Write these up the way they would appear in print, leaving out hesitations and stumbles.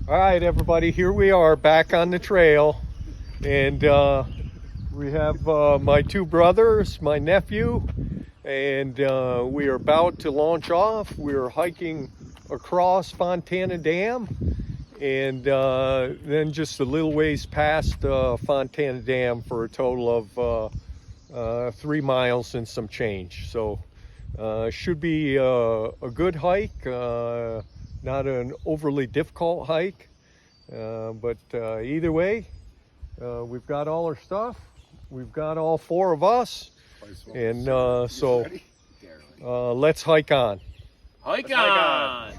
All right, everybody, here we are back on the trail, and we have my two brothers, my nephew, and we are about to launch off. We're hiking across Fontana Dam, and then just a little ways past Fontana Dam for a total of 3 miles and some change. So should be a good hike. Not an overly difficult hike, but either way, we've got all our stuff. We've got all 4 of us, and so let's hike on. Hike on!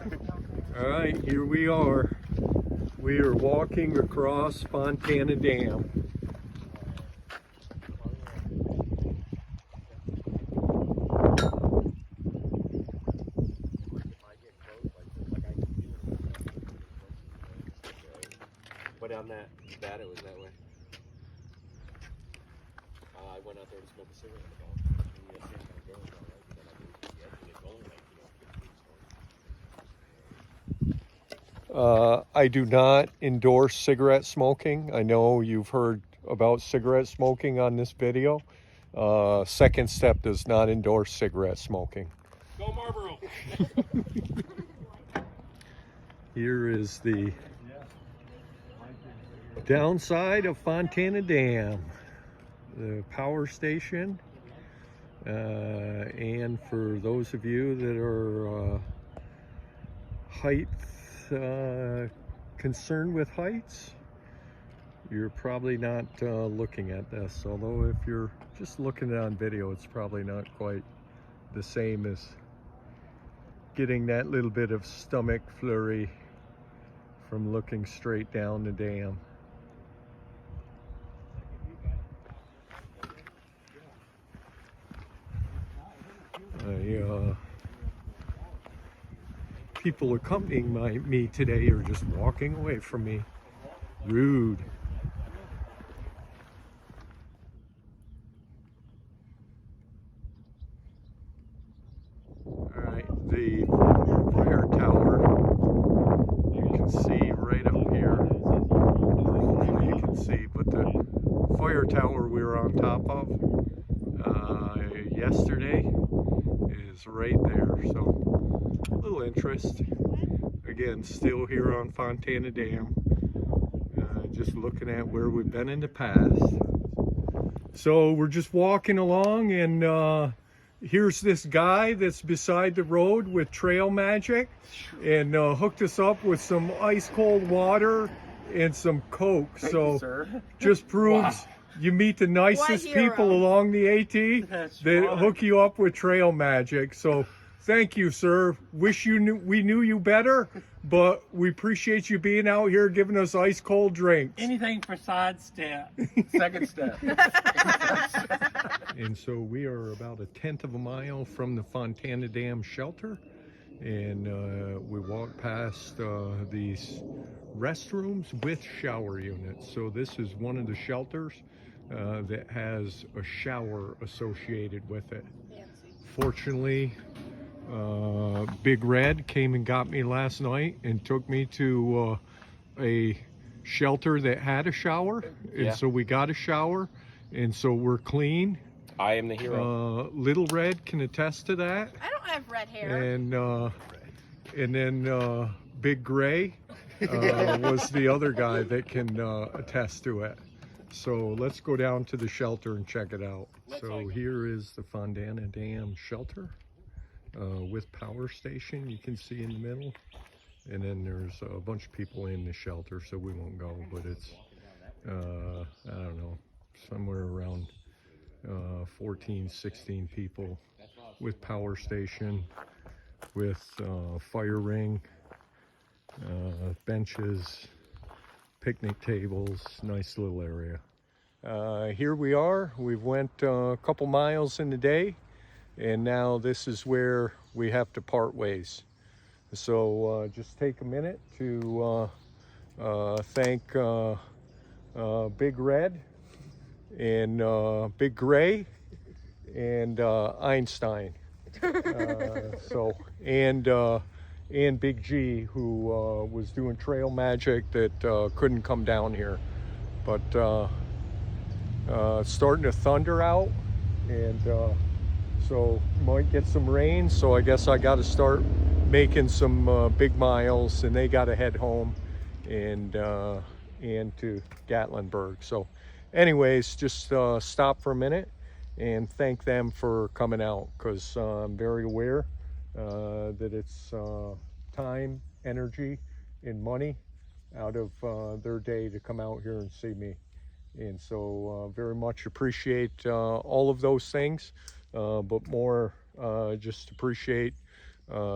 All right, here we are. We are walking across Fontana Dam. But on that it was that way. I went out there to smoke a cigarette I do not endorse cigarette smoking. I know you've heard about cigarette smoking on this video. Second Step does not endorse cigarette smoking. Go Marlboro! Here is the downside of Fontana Dam, the power station, and for those of you that are concerned with heights, you're probably not looking at this, although if you're just looking at it on video, it's probably not quite the same as getting that little bit of stomach flurry from looking straight down the dam. People accompanying me today are just walking away from me. Rude. All right, the fire tower, you can see right up here. Hopefully you can see, but the fire tower we were on top of yesterday is right there, so a little interest. Again, still here on Fontana Dam, just looking at where we've been in the past. So we're just walking along, and here's this guy that's beside the road with Trail Magic, and hooked us up with some ice cold water and some Coke. Thank so you, sir. Just proves you meet the nicest people along the AT that hook you up with Trail Magic. So thank you, sir. Wish we knew you better, but we appreciate you being out here giving us ice cold drinks. Anything for side step. Second step. And so we are about 1/10 of a mile from the Fontana Dam shelter, and we walk past these restrooms with shower units. So this is one of the shelters that has a shower associated with it. Fortunately, Big Red came and got me last night and took me to a shelter that had a shower, and so we got a shower, and so we're clean. I am the hero. Little Red can attest to that. I don't have red hair. And then Big Gray was the other guy that can attest to it. So let's go down to the shelter and check it out. So here is the Fontana Dam shelter with power station, you can see in the middle. And then there's a bunch of people in the shelter, so we won't go, but it's, I don't know, somewhere around 14, 16 people with power station, with fire ring, benches, picnic tables, nice little area. Here we are. We've went a couple miles in the day, and now this is where we have to part ways. So just take a minute to thank Big Red and Big Gray and Einstein. and Big G, who was doing trail magic that couldn't come down here. But it's starting to thunder out, and so might get some rain. So I guess I got to start making some big miles, and they got to head home and to Gatlinburg. So anyways, just stop for a minute and thank them for coming out, because I'm very aware that it's time, energy, and money out of their day to come out here and see me. And so very much appreciate all of those things, but more just appreciate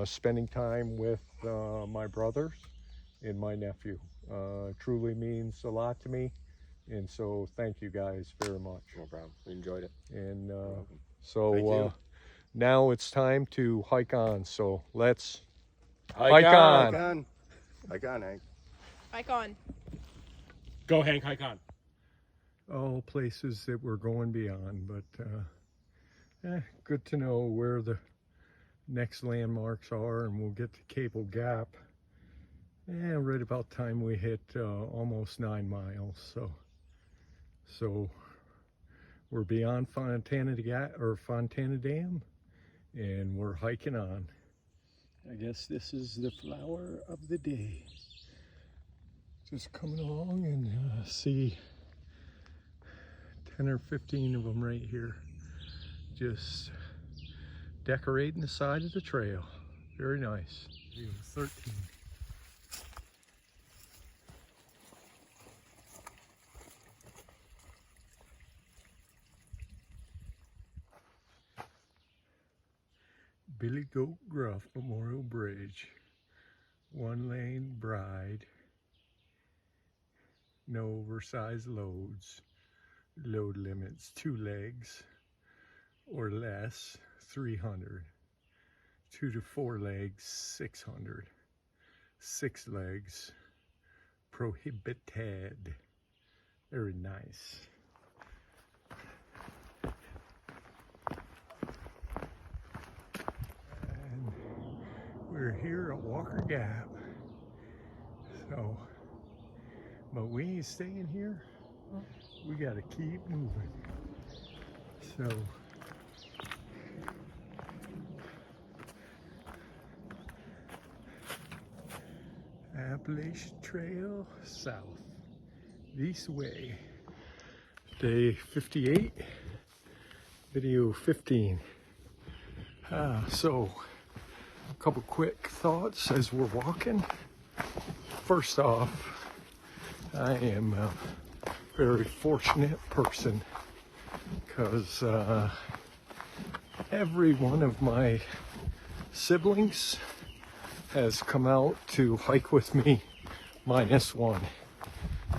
spending time with my brothers and my nephew. Truly means a lot to me, and so thank you guys very much. No problem. We enjoyed it. And Thank so you. now it's time to hike on, so let's Hike on. Hike on. Hike on, Hank. Hike on. Go, Hank. Hike on. all places that we're going beyond, but good to know where the next landmarks are, and we'll get to Cable Gap right about time we hit almost 9 miles. So we're beyond Fontana Dam, and we're hiking on. I guess this is the flower of the day. Just coming along and see 10 or 15 of them right here, just decorating the side of the trail. Very nice. 13. Billy Goat Gruff Memorial Bridge. 1 lane bride. No oversized loads. Load limits 2 legs or less 300. 2 to 4 legs 600. 6 legs prohibited. Very nice. And we're here at Walker Gap. So, but we ain't staying here. We gotta keep moving. So Appalachian Trail south, this way. Day 58, video 15. So a couple quick thoughts as we're walking. First off, I am a very fortunate person, because every one of my siblings has come out to hike with me, minus one,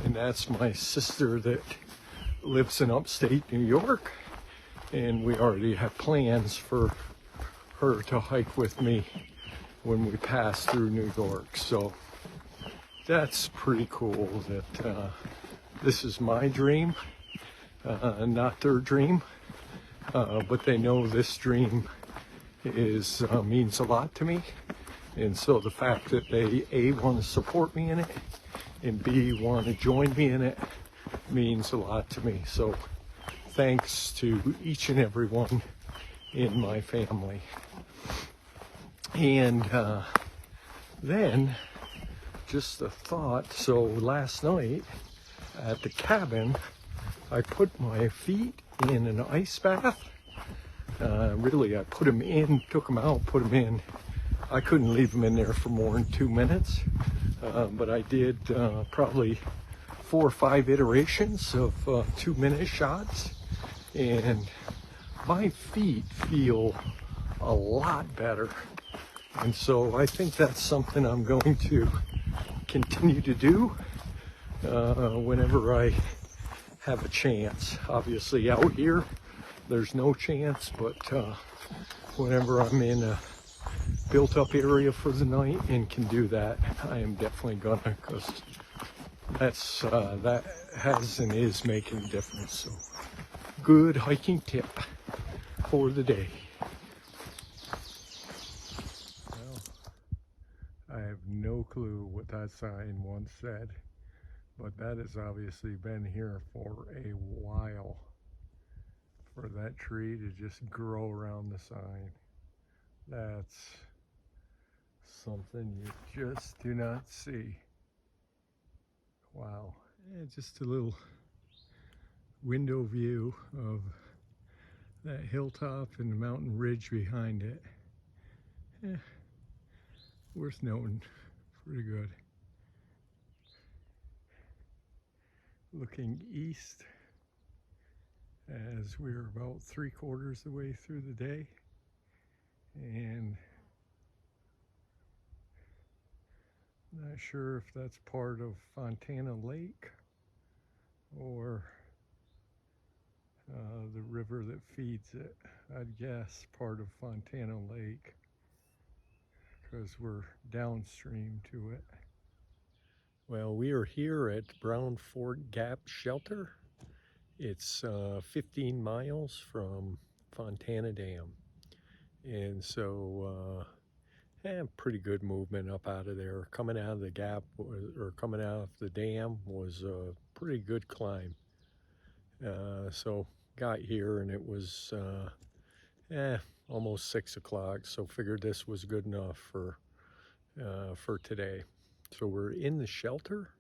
and that's my sister that lives in upstate New York, and we already have plans for her to hike with me when we pass through New York. So that's pretty cool that this is my dream, not their dream, but they know this dream is means a lot to me. And so the fact that they A, want to support me in it, and B, want to join me in it means a lot to me. So thanks to each and every one in my family. And then just a thought. So last night at the cabin, I put my feet in an ice bath. Really, I put them in, took them out, put them in. I couldn't leave them in there for more than 2 minutes, but I did probably 4 or 5 iterations of 2-minute shots, and my feet feel a lot better. And so I think that's something I'm going to continue to do whenever I have a chance. Obviously out here there's no chance, but whenever I'm in a built up area for the night and can do that, I am definitely gonna, because that's that has and is making a difference. So good hiking tip for the day. Well, no clue what that sign once said, but that has obviously been here for a while, for that tree to just grow around the sign. That's something you just do not see. Wow. And just a little window view of that hilltop and the mountain ridge behind it. Worth noting. Pretty good. Looking east as we're about 3/4 of the way through the day, and not sure if that's part of Fontana Lake or the river that feeds it. I'd guess part of Fontana Lake because we're downstream to it. Well, we are here at Brown Fort Gap Shelter. It's 15 miles from Fontana Dam. And so, pretty good movement up out of there. Coming out of the gap, or coming out of the dam, was a pretty good climb. So got here and it was almost 6 o'clock, so figured this was good enough for today. So we're in the shelter,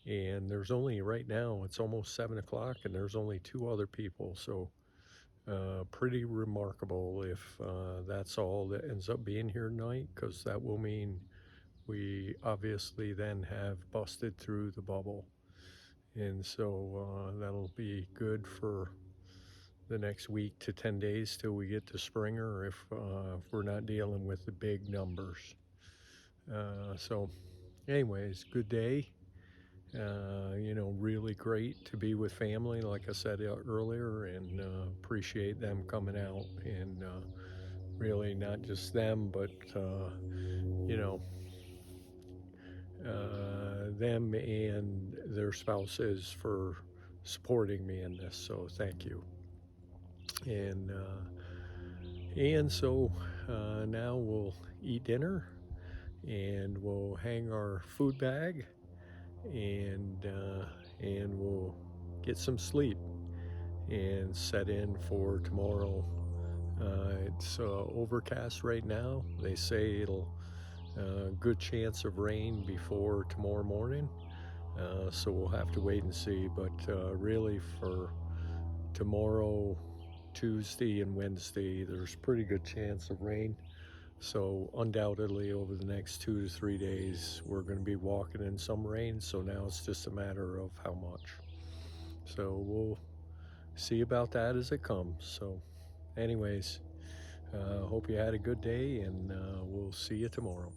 and there's only, right now it's almost 7 o'clock, and there's only 2 other people. So pretty remarkable if that's all that ends up being here tonight, because that will mean we obviously then have busted through the bubble. And so that'll be good for the next week to 10 days till we get to Springer, if we're not dealing with the big numbers. So anyways, good day. You know, really great to be with family, like I said earlier, and appreciate them coming out, and really not just them, but you know, them and their spouses for supporting me in this. So thank you. And so now we'll eat dinner, and we'll hang our food bag, and we'll get some sleep and set in for tomorrow. It's overcast right now. They say it'll good chance of rain before tomorrow morning, so we'll have to wait and see. But really, for tomorrow, Tuesday and Wednesday, there's pretty good chance of rain. So undoubtedly over the next 2 to 3 days, we're going to be walking in some rain. So now it's just a matter of how much. So we'll see about that as it comes. So anyways, hope you had a good day, and we'll see you tomorrow.